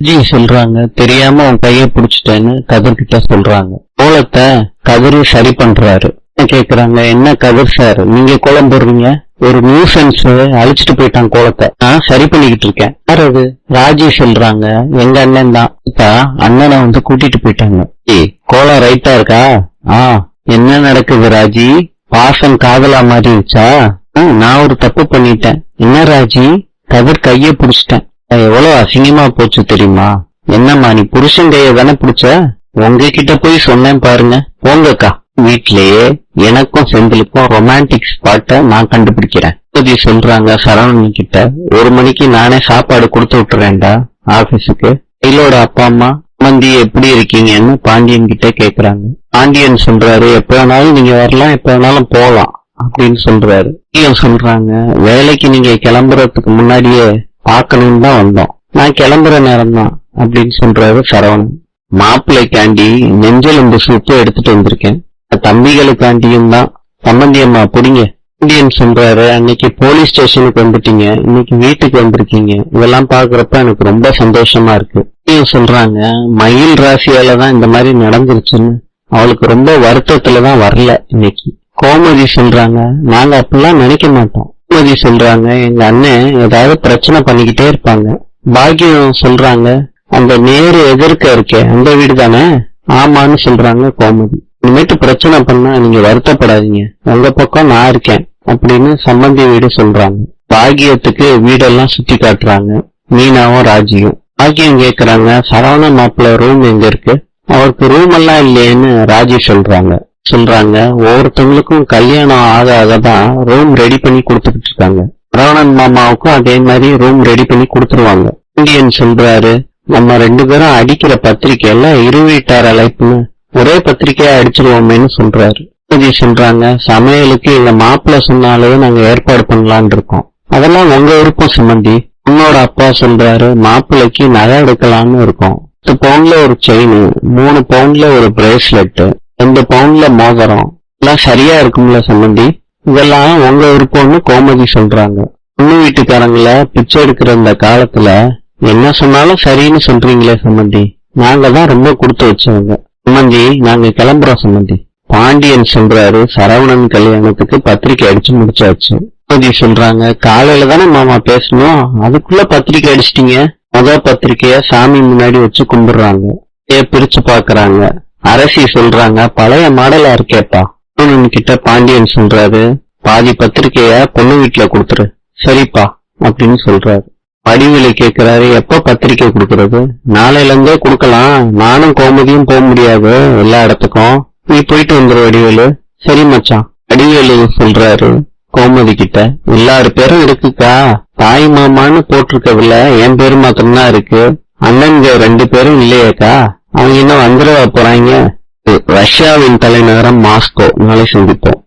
G சொல்றாங்க, தெரியாம உன் கைய புடிச்சிட்டேன்னு கதிர்கிட்ட சொல்றாங்க. கோலத்தை கதிர் சரி பண்றாரு. கேக்குறாங்க, என்ன கதிர் சார் நீங்க கோலம் போடுறீங்க? ஒரு நியூசன்ஸ் அழிச்சிட்டு போயிட்டான் கோலத்தை, நான் சரி பண்ணிக்கிட்டு இருக்கேன். யார் அது? ராஜி சொல்றாங்க, எங்க அண்ணன் தான். இப்ப அண்ணனை வந்து கூட்டிட்டு போயிட்டாங்க. கோலம் ரைட்டா இருக்கா? என்ன நடக்குது ராஜி? பாசம் காதலா மாறிடுச்சா? நான் ஒரு தப்பு பண்ணிட்டேன். என்ன ராஜி? கதிர் கைய புடிச்சிட்டேன். எவ்வளவு அசிங்கமா போச்சு தெரியுமா? என்னம்மா நீ புருஷன் கைய தானே பிடிச்ச? உங்ககிட்ட போய் சொன்னேன் பாருங்க. போங்கக்கா, வீட்லயே எனக்கும் செந்திலுக்கும் ரொமான்டிக் ஸ்பாட்ட நான் கண்டுபிடிக்கிறேன். சொல்றாங்க சரவணன் கிட்ட, 1 மணிக்கு நானே சாப்பாடு கொடுத்து விட்டுறேன்டா ஆபீஸுக்கு. கையிலோட அப்பா அம்மா மந்தி எப்படி இருக்கீங்கன்னு பாண்டியன் கிட்ட கேக்குறாங்க. பாண்டியன் சொல்றாரு, எப்ப வேணாலும் நீங்க வரலாம், எப்ப வேணாலும் போலாம் அப்படின்னு சொல்றாரு. சொல்றாங்க, வேலைக்கு நீங்க கிளம்புறதுக்கு முன்னாடியே பாக்கணும்னு தான் வந்தோம், நான் கிளம்புற நேரம் தான் அப்படின்னு சொல்றாரு சரவணன். மாப்பிள்ளைக்காண்டி நெஞ்செலும்பு சூப்பு எடுத்துட்டு வந்திருக்கேன், தம்பிகளுக்காண்டியும் தான். சம்பந்தி அம்மா புடிங்க. இந்தியன் சொல்றாரு, அன்னைக்கு போலீஸ் ஸ்டேஷனுக்கு வந்துட்டீங்க, இன்னைக்கு வீட்டுக்கு வந்திருக்கீங்க, இதெல்லாம் பாக்குறப்ப எனக்கு ரொம்ப சந்தோஷமா இருக்கு. சொல்றாங்க, மயில் ராசியாலதான் இந்த மாதிரி நடந்துருச்சுன்னு அவளுக்கு ரொம்ப வருத்தத்துலதான் வரல இன்னைக்கு. கோமதி சொல்றாங்க, நாங்க அப்படிலாம் நினைக்க மாட்டோம். கோமதி சொல்றாங்க, எங்க அண்ணன் ஏதாவது பிரச்சனை பண்ணிக்கிட்டே இருப்பாங்க. பாக்கியம் சொல்றாங்க, அந்த நேரு எதிர்க்க இருக்கே அந்த வீடு தானே? ஆமான்னு சொல்றாங்க கோமதி. இனிமேட்டு பிரச்சனை பண்ணா நீங்க வருத்தப்படாதீங்க, உங்க பக்கம் நான் இருக்கேன் அப்படின்னு சம்பந்தி வீடு சொல்றாங்க. பாக்கியத்துக்கு வீடெல்லாம் சுத்தி காட்டுறாங்க மீனாவும் ராஜியும். பாக்கியம் கேக்குறாங்க, சரவண மாப்பிள்ள ரூம் எங்க இருக்கு? அவருக்கு ரூம் எல்லாம் இல்லையேன்னு ராஜி சொல்றாங்க. ஒவ்வொருத்தவங்களுக்கும் கல்யாணம் ஆகாதான் ரூம் ரெடி பண்ணி கொடுத்துக்கிட்டு இருக்காங்க. சரவணன் மாமாவுக்கும் அதே மாதிரி ரூம் ரெடி பண்ணி கொடுத்துருவாங்க. இந்தியன் சொல்றாரு, நம்ம 2 பேரும் அடிக்கிற பத்திரிக்கை எல்லாம் இருவீட்டார் அழைப்புன்னு ஒரே பத்திரிக்கையா அடிச்சிருவோமேன்னு சொல்றாரு. சொல்றாங்க, சமையலுக்கு எங்க மாப்பிள்ள சொன்னாலே நாங்க ஏற்பாடு பண்ணலான் இருக்கோம், அதெல்லாம் உங்க விருப்பம் சம்பந்தி. உன்னோட அப்பா சொல்றாரு, மாப்பிள்ளைக்கு நகை எடுக்கலான்னு இருக்கோம். 10 பவுன்ல ஒரு செயின், 3 பவுன்ல ஒரு பிரேஸ்லெட், 2 பவுன்ல மோதிரம், எல்லாம் சரியா இருக்கும்ல சம்பந்தி? இதெல்லாம் உங்க விருப்பம்னு கோமதி சொல்றாங்க. பொண்ணு வீட்டுக்காரங்கள பிச்சை எடுக்கிற இந்த காலத்துல என்ன சொன்னாலும் சரின்னு சொல்றீங்களே சம்பந்தி, நாங்க தான் ரொம்ப கொடுத்து வச்சவங்க சம்பந்தி, நாங்க கிளம்புறோம் சம்பந்தி. பாண்டியன் சொல்றாரு, சரவணன் கல்யாணத்துக்கு பத்திரிக்கை அடிச்சு முடிச்சாச்சு. கோமதி சொல்றாங்க, காலையில தானே மாமா பேசணும், அதுக்குள்ள பத்திரிக்கை அடிச்சிட்டீங்க. முதல் பத்திரிக்கைய சாமி முன்னாடி வச்சு கும்பிடுறாங்க. பிரிச்சு பாக்குறாங்க. அரசி சொல்றாங்க, பழைய மாடலா இருக்கேப்பா. கிட்ட பாண்டியன் சொல்றாரு, பாதி பத்திரிக்கைய பொண்ணு வீட்டுல கொடுத்துரு. சரிப்பா அப்படின்னு சொல்றாரு. வடிவேலு கேக்குறாரு, எப்ப பத்திரிக்கை கொடுக்கறது? நாளையில இருந்தே கொடுக்கலாம், நானும் கோமதியும் போக முடியாது எல்லா இடத்துக்கும், நீ போயிட்டு வந்துரு வடிவேலு. சரி மச்சான். வடிவேலு சொல்றாரு கோமதி கிட்ட, எல்லாரு பேரும் இருக்குக்கா, தாய் மாமான்னு போட்டிருக்கவில்ல, என் பேரு மாத்திரம்தான் இருக்கு, அண்ணன்க 2 பேரும் இல்லையேக்கா, அவங்க இன்னும் வந்துடவா போறாங்க? ரஷ்யாவின் தலைநகரம் மாஸ்கோ. நாளை சந்திப்போம்.